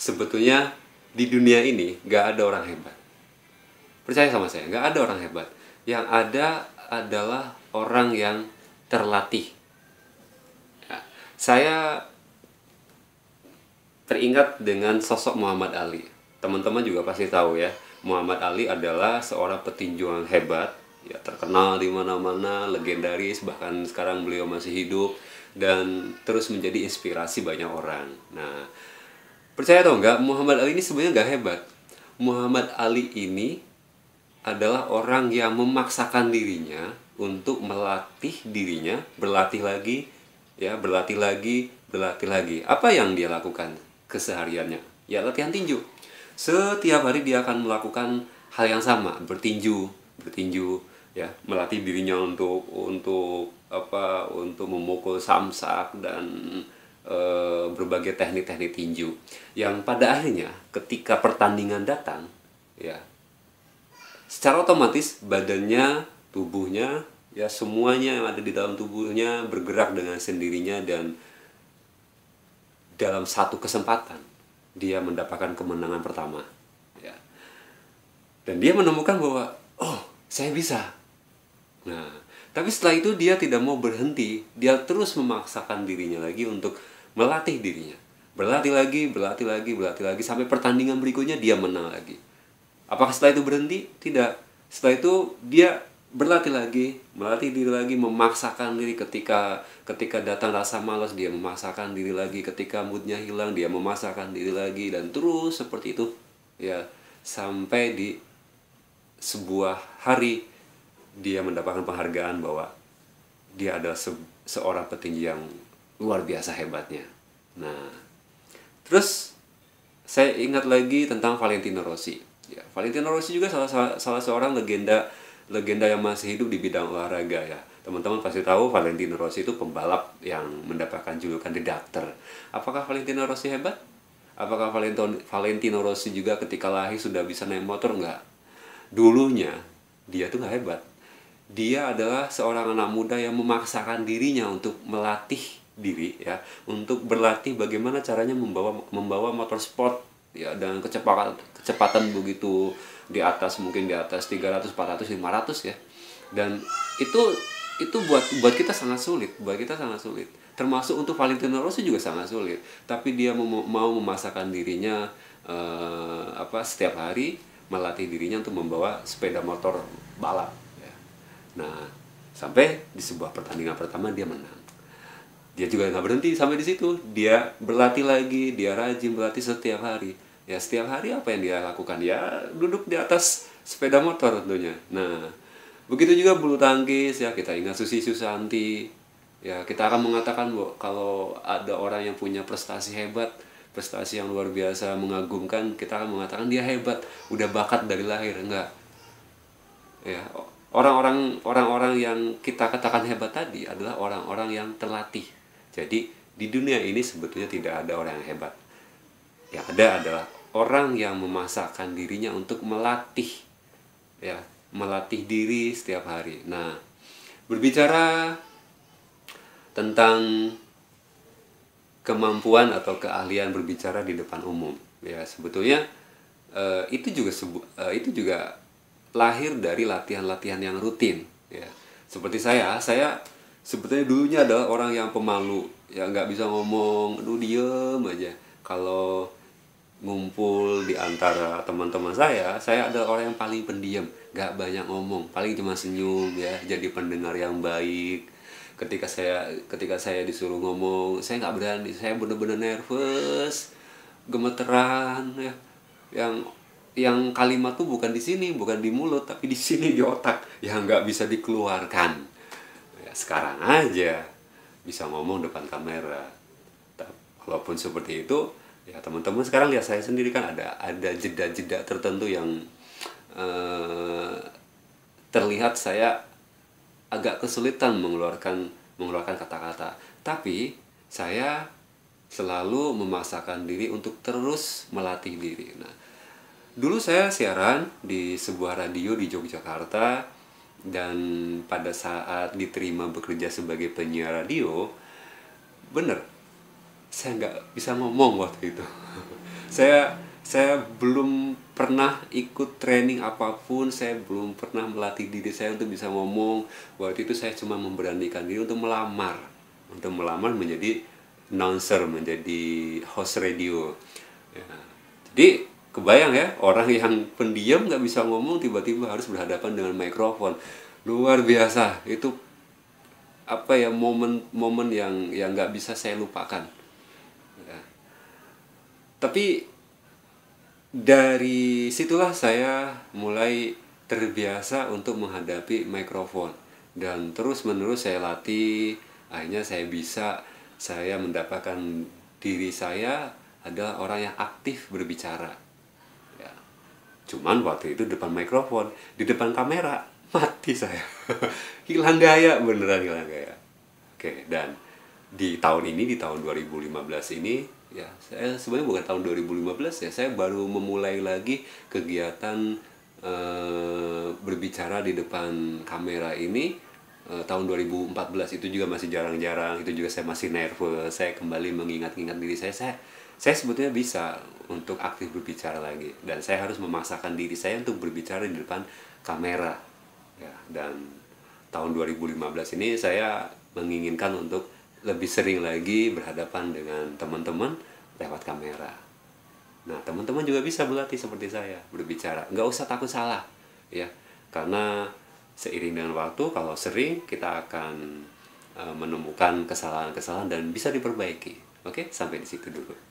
sebetulnya di dunia ini nggak ada orang hebat. Percaya sama saya, nggak ada orang hebat. Yang ada adalah orang yang terlatih. Ya, saya teringat dengan sosok Muhammad Ali. Teman-teman juga pasti tahu ya, Muhammad Ali adalah seorang petinju yang hebat, ya terkenal di mana-mana, legendaris, bahkan sekarang beliau masih hidup dan terus menjadi inspirasi banyak orang. Nah, percaya atau enggak, Muhammad Ali ini sebenarnya nggak hebat. Muhammad Ali ini adalah orang yang memaksakan dirinya untuk melatih dirinya, berlatih lagi, ya berlatih lagi, berlatih lagi. Apa yang dia lakukan kesehariannya? Ya latihan tinju. Setiap hari dia akan melakukan hal yang sama, bertinju, bertinju, ya melatih dirinya untuk apa? Untuk memukul samsak dan berbagai teknik-teknik tinju. Yang pada akhirnya ketika pertandingan datang, ya secara otomatis badannya, tubuhnya, ya semuanya yang ada di dalam tubuhnya bergerak dengan sendirinya dan dalam satu kesempatan dia mendapatkan kemenangan pertama. Ya. Dan dia menemukan bahwa, oh saya bisa. Nah, tapi setelah itu dia tidak mau berhenti, dia terus memaksakan dirinya lagi untuk melatih dirinya. Berlatih lagi, berlatih lagi, berlatih lagi, sampai pertandingan berikutnya dia menang lagi. Apakah setelah itu berhenti? Tidak. Setelah itu dia berlatih lagi, melatih diri lagi, memaksakan diri ketika datang rasa malas, dia memaksakan diri lagi, ketika moodnya hilang, dia memaksakan diri lagi, dan terus seperti itu. Ya, sampai di sebuah hari dia mendapatkan penghargaan bahwa dia adalah seorang petinju yang luar biasa hebatnya. Nah, terus saya ingat lagi tentang Valentino Rossi. Ya, Valentino Rossi juga salah seorang legenda yang masih hidup di bidang olahraga ya. Teman-teman pasti tahu Valentino Rossi itu pembalap yang mendapatkan julukan The Doctor. Apakah Valentino Rossi hebat? Apakah Valentino Rossi juga ketika lahir sudah bisa naik motor? Enggak. Dulunya dia tuh nggak hebat. Dia adalah seorang anak muda yang memaksakan dirinya untuk melatih diri ya, untuk berlatih bagaimana caranya membawa motor sport ya dengan kecepatan begitu di atas, mungkin di atas 300, 400, 500 ya. Dan itu buat kita sangat sulit, termasuk untuk Valentino Rossi juga sangat sulit, tapi dia mau memaksakan dirinya setiap hari melatih dirinya untuk membawa sepeda motor balap ya. Nah, sampai di sebuah pertandingan pertama dia menang. Dia juga nggak berhenti sampai di situ. Dia berlatih lagi, dia rajin berlatih setiap hari. Ya setiap hari apa yang dia lakukan? Ya duduk di atas sepeda motor tentunya. Nah, begitu juga bulu tangkis ya, kita ingat Susi Susanti. Ya kita akan mengatakan bahwa kalau ada orang yang punya prestasi hebat, prestasi yang luar biasa mengagumkan, kita akan mengatakan dia hebat, udah bakat dari lahir. Enggak. Ya, orang-orang yang kita katakan hebat tadi adalah orang-orang yang terlatih. Jadi di dunia ini sebetulnya tidak ada orang yang hebat. Yang ada adalah orang yang memaksakan dirinya untuk melatih, ya, melatih diri setiap hari. Nah, berbicara tentang kemampuan atau keahlian berbicara di depan umum, ya sebetulnya itu juga lahir dari latihan-latihan yang rutin. Ya, seperti saya sebetulnya dulunya adalah orang yang pemalu, ya nggak bisa ngomong, aduh diem aja. Kalau ngumpul di antara teman-teman saya adalah orang yang paling pendiam, nggak banyak ngomong, paling cuma senyum ya, jadi pendengar yang baik. Ketika saya disuruh ngomong, saya nggak berani, saya benar-benar nervous, gemeteran ya. Yang kalimat tuh bukan di sini, bukan di mulut, tapi di sini di otak, yang nggak bisa dikeluarkan. Ya, sekarang aja bisa ngomong depan kamera. Walaupun seperti itu, ya teman-teman sekarang lihat saya sendiri kan ada jeda-jeda tertentu yang terlihat saya agak kesulitan mengeluarkan kata-kata. Tapi saya selalu memaksakan diri untuk terus melatih diri. Nah, dulu saya siaran di sebuah radio di Yogyakarta, dan pada saat diterima bekerja sebagai penyiar radio, bener, saya nggak bisa ngomong waktu itu. Saya belum pernah ikut training apapun, saya belum pernah melatih diri saya untuk bisa ngomong. Waktu itu saya cuma memberanikan diri untuk melamar menjadi announcer, menjadi host radio. Ya. Jadi kebayang ya, orang yang pendiam nggak bisa ngomong tiba-tiba harus berhadapan dengan mikrofon. Luar biasa. Itu apa ya, momen-momen yang nggak bisa saya lupakan. Ya. Tapi dari situlah saya mulai terbiasa untuk menghadapi mikrofon, dan terus menerus saya latih. Akhirnya saya mendapatkan diri saya adalah orang yang aktif berbicara. Ya. Cuman waktu itu depan mikrofon, di depan kamera mati saya. Hilang gaya, beneran hilang gaya. Oke, dan di tahun 2015 ini, ya saya sebenarnya bukan tahun 2015 ya, saya baru memulai lagi kegiatan berbicara di depan kamera ini tahun 2014. Itu juga masih jarang-jarang, itu juga saya masih nervous. Saya kembali mengingat-ingat diri saya sebetulnya bisa untuk aktif berbicara lagi, dan saya harus memaksakan diri saya untuk berbicara di depan kamera ya. Dan tahun 2015 ini saya menginginkan untuk lebih sering lagi berhadapan dengan teman-teman lewat kamera. Nah, teman-teman juga bisa berlatih seperti saya berbicara, nggak usah takut salah ya, karena seiring dengan waktu, kalau sering, kita akan menemukan kesalahan-kesalahan dan bisa diperbaiki. Oke, sampai di situ dulu.